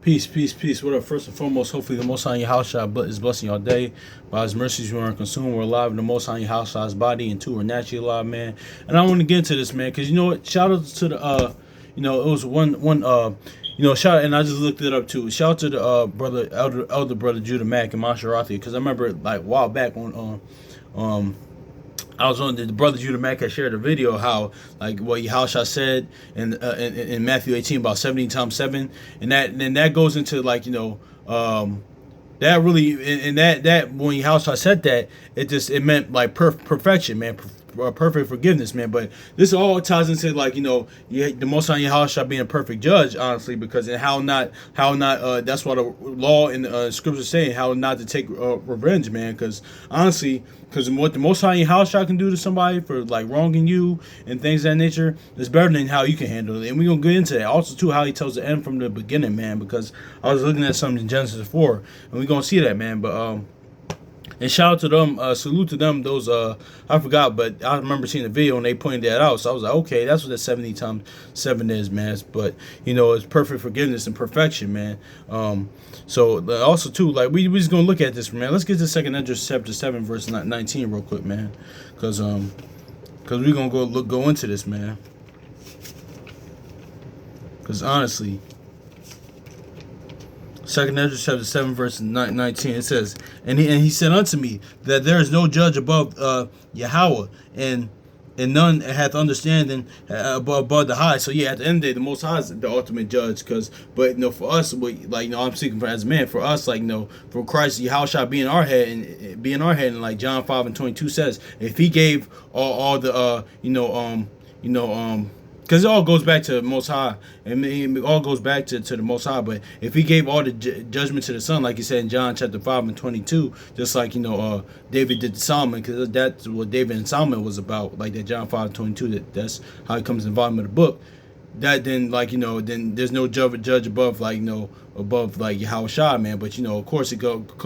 Peace, peace, peace. What up? First and foremost, hopefully the Most High in your house shot is blessing your day. By His mercies, we aren't consumed. We're alive in the Most High in your house shot's body, and two, we're naturally alive, man. And I want to get into this, man, because you know what? Shout out to the, it was shout, and I just looked it up too. Shout out to the brother, elder brother Judah Mack and Masharathi, because I remember like a while back when I was on the brother Judah Mack had shared a video how like what Yahushua said in Matthew 18 about 70 times 7, and that goes into like that really and that when Yahushua said that it meant like perfection, man. Perfect forgiveness, man. But this all ties into like the Most High Yahushua being a perfect judge, honestly, because and how not that's what the law and scripture saying how not to take revenge, man. Because honestly, because what the Most High Yahushua can do to somebody for like wronging you and things of that nature is better than how you can handle it. And we're gonna get into that also too, how he tells the end from the beginning, man. Because I was looking at something in Genesis 4, and we're gonna see that, man. But and shout out to them, salute to them. Those I forgot, but I remember seeing the video and they pointed that out. So I was like, okay, that's what that 70 times 7 is, man. But it's perfect forgiveness and perfection, man. So also too, like we just gonna look at this, man. Let's get to 2nd Esdras chapter 7 verse 19 real quick, man. Cause we're gonna go into this, man. Cause honestly, 2nd Esdras chapter 7 verse 19, it says, and he said unto me that there is no judge above Yahweh, and none hath understanding above the high. So yeah, at the end of the day, the Most High is the ultimate judge. But for us, I'm speaking for as a man. For us, for Christ, Yahushua being our head and like John 5:22 says, if He gave all the because it all goes back to the Most High, and it all goes back to the Most High. But if He gave all the judgment to the Son, like He said in John chapter 5:22, just like David did to Solomon, because that's what David and Solomon was about, like that John 5:22. That's how it comes in the volume of the book. That then then there's no judge above above like Yahushua, man. But of course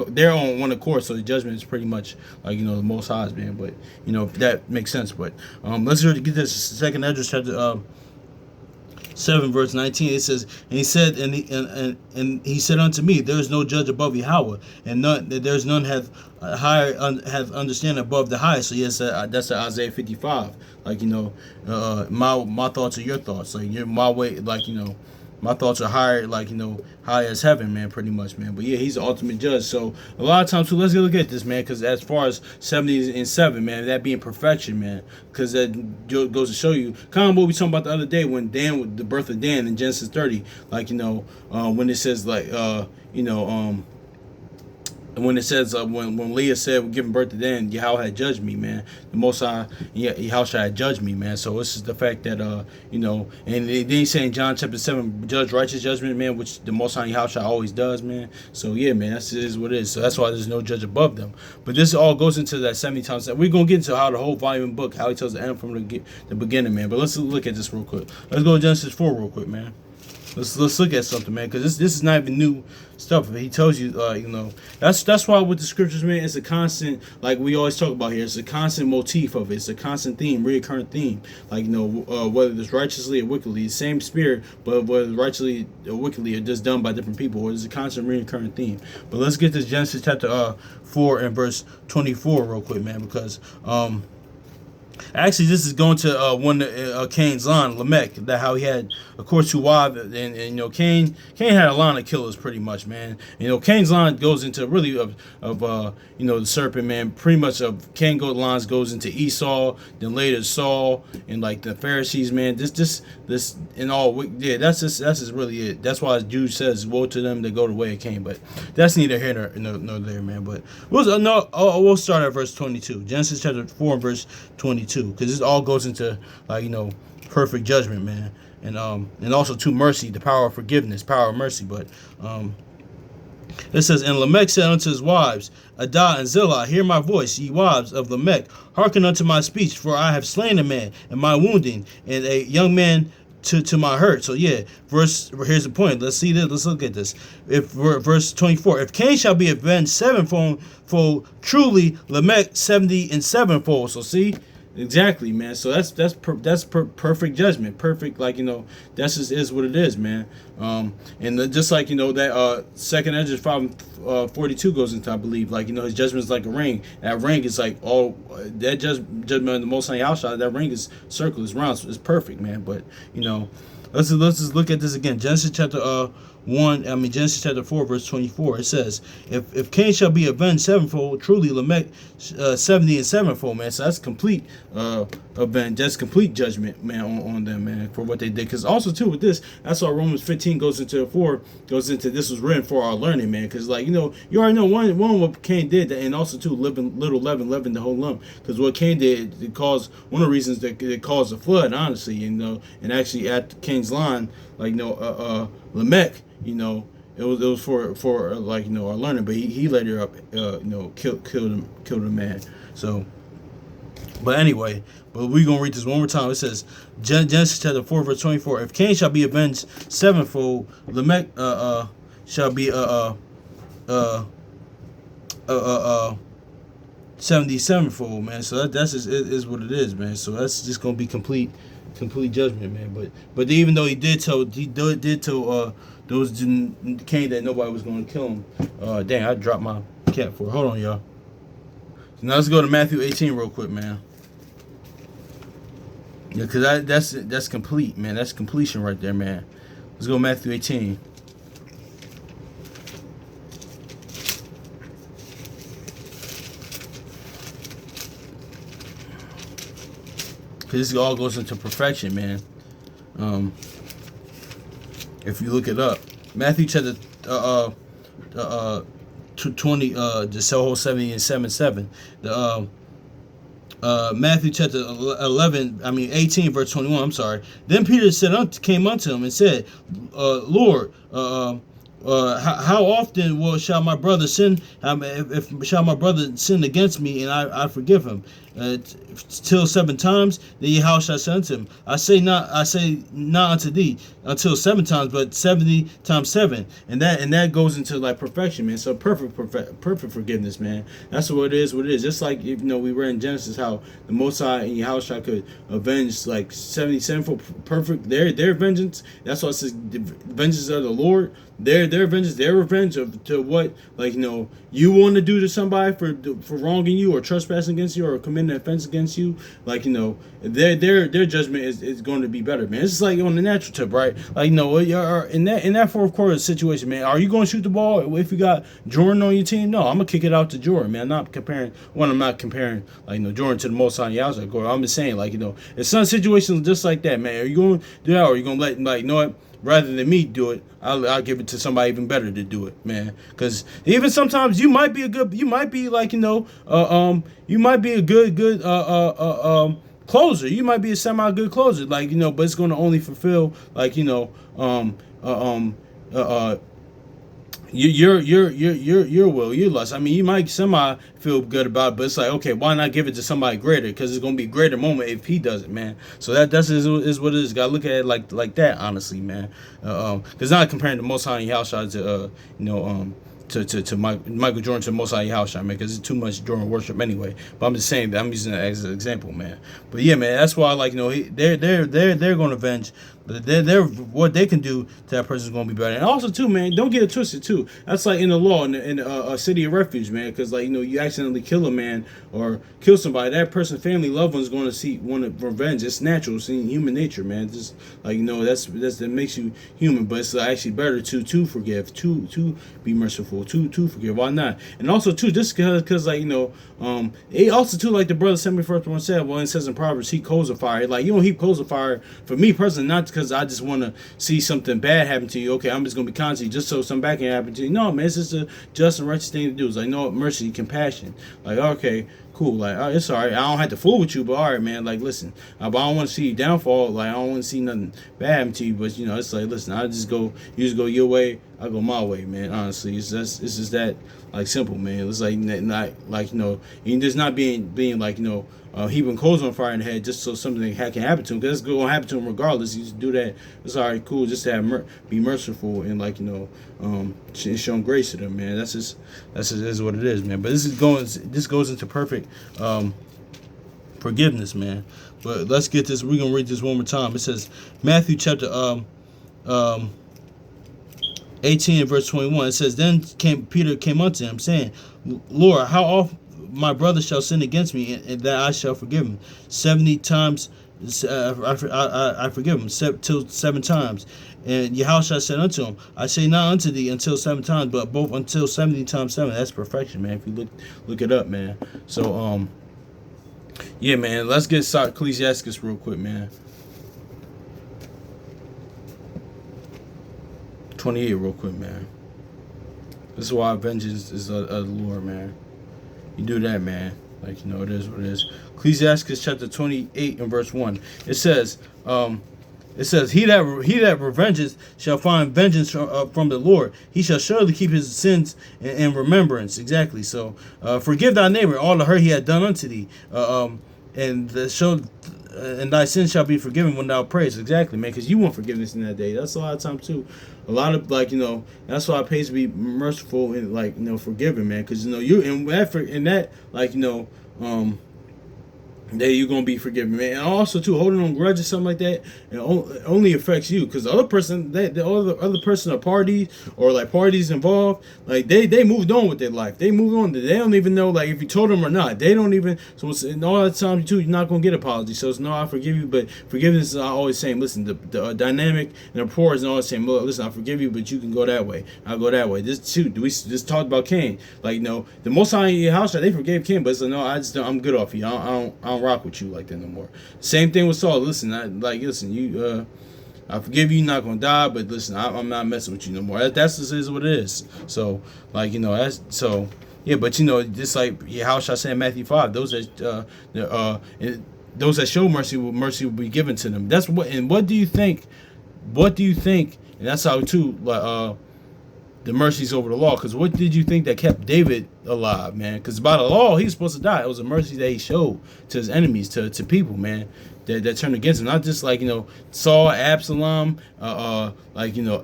they're on one accord, so the judgment is pretty much like the Most High's, man. But if that makes sense. But let's get this 2nd Esdras chapter 7 verse 19. It says, and he said, and he said unto me, there is no judge above Yahweh, and there's none hath have understanding above the highest. So yes, that's Isaiah 55. Like my thoughts are your thoughts. Like my way, my thoughts are higher, high as heaven, man, pretty much, man. But yeah, He's the ultimate judge. So a lot of times, too, let's look at this, man, because as far as 70 and 7, man, that being perfection, man, because that goes to show you kind of what we talking about the other day when the birth of Dan in Genesis 30, when it says when it says when Leah said we're giving birth to Dan, Yahweh had judged me, man. The Most High, Yahushua had judged me, man. So this is the fact that and then He's saying John chapter 7, judge righteous judgment, man, which the Most High Yahushua always does, man. So yeah, man, that's is what it is. So that's why there's no judge above them. But this all goes into that 70 times. We're gonna get into how the whole volume book, how He tells the end from the beginning, man. But let's look at this real quick. Let's go to Genesis 4 real quick, man. Let's look at something, man, because this is not even new stuff. He tells you, that's why with the scriptures, man, it's a constant, like we always talk about here. It's a constant motif of it. It's a constant theme, reoccurring theme. Whether it's righteously or wickedly, the same spirit, but whether righteously or wickedly are just done by different people. Or it's a constant reoccurring theme. But let's get to Genesis chapter 4 and verse 24 real quick, man, because actually, this is going to one of Cain's line, Lamech, that how he had, of course, 2 wives, and Cain had a line of killers, pretty much, man. Cain's line goes into really of the serpent, man. Pretty much of Cain lines goes into Esau, then later Saul, and like the Pharisees, man. This and all, yeah. That's just really it. That's why Jude says, "Woe to them that go the way of Cain." But that's neither here nor there, man. But we'll start at verse 22, Genesis chapter 4, verse 22, because this all goes into perfect judgment, man, and also to mercy, the power of forgiveness, power of mercy. But it says, and Lamech said unto his wives, Adah and Zillah, hear my voice, ye wives of Lamech, hearken unto my speech, for I have slain a man in my wounding, and a young man to my hurt. So yeah, here's the point. Let's see this. Let's look at this. If verse 24, if Cain shall be avenged sevenfold, truly Lamech 70 and sevenfold. So see, Exactly, man. So that's perfect judgment. Perfect, like, that's just is what it is, man. And just like, that second Ezra 5:42 goes into, I believe, like, his judgment is like a ring. That ring is like all that judgment of the Most High Yahshua. That ring is circle, is round, it's perfect, man. But let's just look at this again. Genesis chapter 4 verse 24. It says, if Cain shall be avenged sevenfold, truly Lamech 70 and sevenfold, man. So that's complete event, that's complete judgment, man, on them, man, for what they did. Because also too with this, that's why Romans 15 goes into this was written for our learning, man. Because, like, you already know one what Cain did, and also too little leaven the whole lump. Because what Cain did, it caused one of the reasons that it caused a flood, honestly, and actually at Cain's line, like, Lamech, it was for like, our learning, but he later up killed a man. So, but anyway, but we're gonna read this one more time. It says, Genesis chapter 4 verse 24. If Cain shall be avenged sevenfold, Lamech shall be 77-fold, man. So that's just is what it is, man. So that's just gonna be complete judgment, man. But even though he did tell those Cain that nobody was going to kill him. Dang, I dropped my cat for it. Hold on, y'all. So now let's go to Matthew 18 real quick, man. Yeah, because that's complete, man. That's completion right there, man. Let's go to Matthew 18. Because this all goes into perfection, man. If you look it up, Matthew chapter 20, the whole 70 and 7. The Matthew chapter 18 verse 21. I'm sorry. Then Peter came unto him and said, Lord, how often shall my brother sin? If shall my brother sin against me, and I forgive him? Till 7 times. Then Yahushua said unto him, I say not unto thee until 7 times, but 70 times 7. And that goes into, like, perfection, man. So perfect forgiveness, man. That's what it is. Just like, we read in Genesis how the Most High and Yahushua could avenge, like, 77 for perfect their vengeance. That's why it says the vengeance of the Lord. Their vengeance, their revenge to what, like, you want to do to somebody for wronging you or trespassing against you or committing an offense against you. Like, their judgment is going to be better, man. It's just like on the natural tip, right? Like, in that fourth quarter situation, man, are you going to shoot the ball if you got Jordan on your team? No, I'm gonna kick it out to Jordan, man. I'm not comparing, like, Jordan to the Most High Yahweh. I'm just saying, like, it's some situations just like that, man. Are you going to do that, or are you going to let, like, what? Rather than me do it, I'll give it to somebody even better to do it, man. Because even sometimes you might be a good closer. You might be a semi good closer, like, but it's going to only fulfill, like, your will, your lust. I mean, you might semi feel good about it, but it's like, okay, why not give it to somebody greater? Because it's gonna be a greater moment if he does it, man. So that's is what it is. Gotta look at it like that, honestly, man. Because not comparing the Most High Yahshua to Michael Jordan to the Most High Yahshua, man, because it's too much Jordan worship anyway. But I'm just saying that I'm using that as an example, man. But yeah, man, that's why, like, they're going to avenge. But they're what they can do to that person is going to be better. And also, too, man, don't get it twisted, too. That's like in the law, in a city of refuge, man. Because, like, you accidentally kill a man or kill somebody, that person's family, loved one's going to want revenge. It's natural. It's in human nature, man. Just, like, that makes you human. But it's actually better to forgive, to be merciful, to forgive. Why not? And also, too, just because, like, it also, too, like the brother 71st one said, well, it says in Proverbs, heap coals of fire. Like, you don't heap coals of fire, for me personally, not because I just want to see something bad happen to you. Okay, I'm just going to be constant just so something bad can happen to you. No, man, it's just a just and righteous thing to do. It's like, no, mercy, compassion. Like, okay, cool. Like, it's all right. I don't have to fool with you, but all right, man. Like, listen, but I don't want to see you downfall. Like, I don't want to see nothing bad happen to you. But, it's like, listen, you just go your way, I go my way, man. Honestly, it's just that, like, simple, man. It's like, not like, and just not being like, heaping coals on fire in the head just so something can happen to him, because it's going to happen to him regardless. You just do that. It's all right, cool. Just to be merciful and, like, showing grace to them, man. That's just is what it is, man. But this goes into perfect forgiveness, man. But let's get this. We're gonna read this one more time. It says Matthew chapter um 18 and verse 21. It says, then Peter came unto him, saying, Lord, how often my brother shall sin against me, and that I shall forgive him? 70 times I forgive him, till 7 times. And Yahushua said unto him, I say not unto thee until 7 times, but both until 70 times 7. That's perfection, man. If you look it up, man. So yeah, man. Let's get Ecclesiastes real quick, man. 28 real quick, man. This is why vengeance is a Lord, man. You do that, man. Like, you know, it is what it is. Ecclesiastes chapter 28 and verse 1. It says, he that revenges shall find vengeance from the Lord. He shall surely keep his sins in remembrance. Exactly. So forgive thy neighbor all the hurt he had done unto thee. And thy sins shall be forgiven when thou prayest. Exactly, man, because you want forgiveness in that day. That's a lot of time too. A lot of, like, you know, that's why it pays to be merciful and, like, you know, forgiving, man, because, you know, you in that, like, you know, that you're gonna be forgiven, man. And also too, holding on grudges, something like that, it only affects you, because the other person, the other person or parties, or like parties involved, like they moved on with their life. They moved on. They don't even know, like, if you told them or not. They don't even. So it's, and all that time too, you're not gonna get apology. So it's no, I forgive you, but forgiveness is always saying, listen, the dynamic and the rapport is always saying, well, listen, I forgive you, but you can go that way. I'll go that way. This too. We just talked about Cain. Like, you know, the Most High in your house, they forgave Cain, but it's like, no, I'm good off you. I don't rock with you like that no more. Same thing with Saul. Listen, you, I forgive you, you're not gonna die, but listen, I'm not messing with you no more. That's just is what it is. So, like, you know, that's so. Yeah, but, you know, just like how shall I say in Matthew 5, those that show mercy will be given to them. That's what. And what do you think? And that's how too. The mercies over the law, because what did you think that kept David alive, man? Because by the law, he's supposed to die. It was a mercy that he showed to his enemies, to people, man, that turned against him. Not just like, you know, Saul, Absalom, like, you know,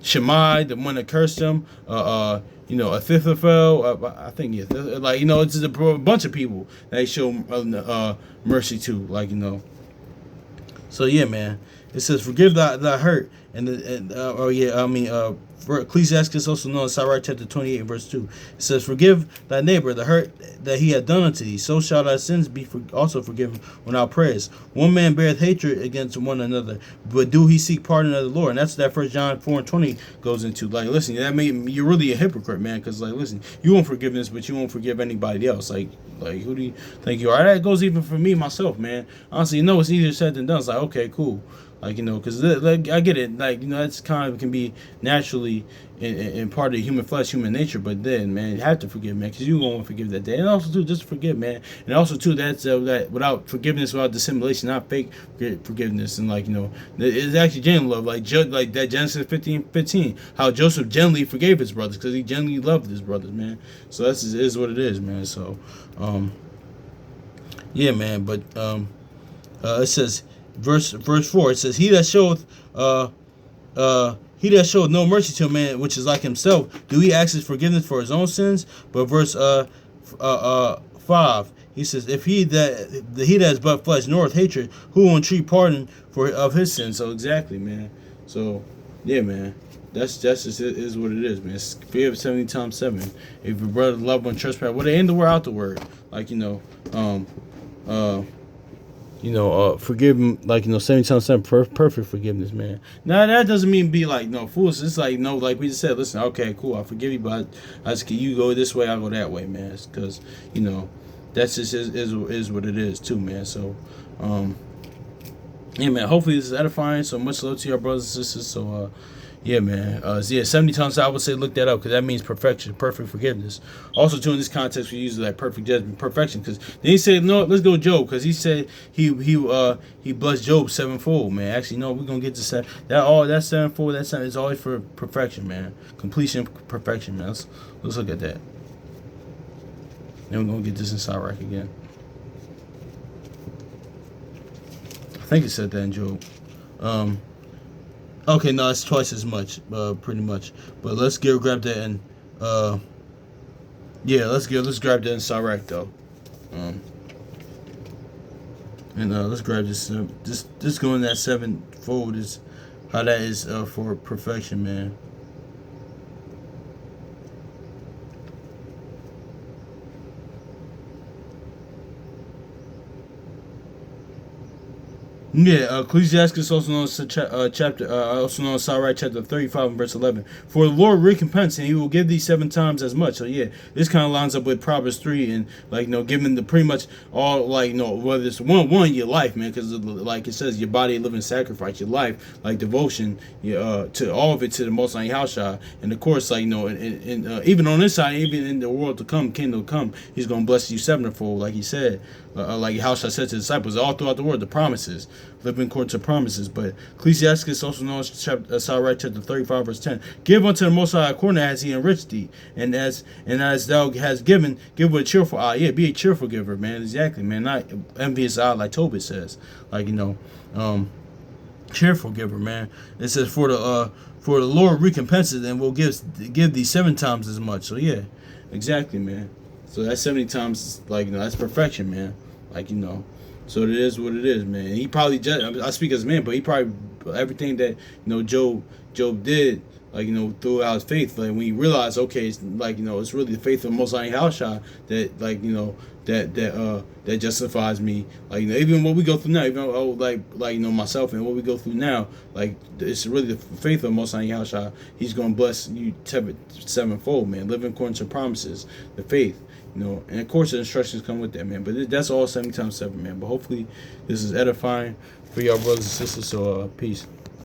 Shammai, the one that cursed him, you know, Ahithophel, I think, yeah, like, you know, it's a bunch of people that he showed mercy to, like, you know. So yeah, man. It says, forgive thy hurt. For Ecclesiastes, also known as Sirach chapter 28 verse 2. It says, forgive thy neighbor the hurt that he had done unto thee. So shall thy sins be also forgiven when thou prayest. One man beareth hatred against one another, but do he seek pardon of the Lord? And that's that 1 John 4 and 20 goes into. Like, listen, that mean you're really a hypocrite, man, because, like, listen, you want forgiveness, but you won't forgive anybody else. Like, who do you think you are? That goes even for me, myself, man. Honestly, you know, it's easier said than done. It's like, okay, cool. Like, you know, because, like, I get it. Like, you know, that's kind of can be naturally in part of the human flesh, human nature. But then, man, you have to forgive, man, because you're going to forgive that day. And also, too, just forgive, man. And also, too, that's that without forgiveness, without dissimulation, not fake forgiveness. And, like, you know, it's actually genuine love. Like that Genesis 15, how Joseph gently forgave his brothers because he genuinely loved his brothers, man. So that's is what it is, man. So, yeah, man. But it says, Verse 4, it says, he that showeth no mercy to a man which is like himself, do he ask his forgiveness for his own sins? But verse 5, he says, if he that is but flesh knoweth hatred, who will entreat pardon of his sins? So exactly, man. So yeah, man. That's just is what it is, man. Forgive 70 times 7. If your brother, loved one, trespass, well, they in the word, out the word. Like, you know, forgive him, like, you know, 70 times 7, perfect forgiveness, man. Now, that doesn't mean be like, no, fools. It's like, no, like we just said, listen, okay, cool, I forgive you, but I just, you go this way, I go that way, man. Because, you know, that's just is what it is, too, man. So, yeah, man, hopefully this is edifying. So much love to your brothers and sisters. So, yeah, man. 70 times I would say look that up, because that means perfection, perfect forgiveness. Also, too, in this context, we use like perfect judgment, perfection. Because then he said, no, let's go Job, because he said he blessed Job sevenfold, man. Actually, no, we're gonna get to that sevenfold. That seven is always for perfection, man. Completion, perfection, man. Let's look at that. Then we're gonna get this in Sirach again. I think it said that in Job. Okay, no, it's twice as much, pretty much. But let's grab that in. Yeah, let's grab that in Sirach though. And let's grab this. Just going that sevenfold is how that is for perfection, man. Yeah, Ecclesiastes also known as chapter, also known as Sirach chapter 35 and verse 11. For the Lord recompense, and He will give thee 7 times as much. So yeah, this kind of lines up with Proverbs 3 and like giving the pretty much all whether it's one your life, man, because like it says your body a living sacrifice, your life like devotion, to all of it to the Most High Yahushua, and of course and even on this side, even in the world to come, kingdom to come, He's gonna bless you sevenfold, like He said. Like Yahushua said to the disciples all throughout the world, the promises, living according to promises. But Ecclesiastes, also known as Sirach chapter 35 verse 10, give unto the Most High according as He enriched thee, and as thou hast given, give with a cheerful eye. Yeah, be a cheerful giver, man. Exactly, man. Not envious eye, like Tobit says. Cheerful giver, man. It says for the Lord recompenses and will give thee 7 times as much. So yeah, exactly, man. So that's 70 times, that's perfection, man. So it is what it is, man. And he probably I speak as a man, but he probably everything that Job did, throughout his faith, when he realized, okay, it's it's really the faith of Most High Yahushua that justifies me. Even what we go through now, even myself and what we go through now, it's really the faith of Most High Yahushua. He's gonna bless you sevenfold, man. Living according to promises, the faith. And of course the instructions come with that, man. But that's all 70 times 7, man. But hopefully this is edifying for y'all brothers and sisters. So peace.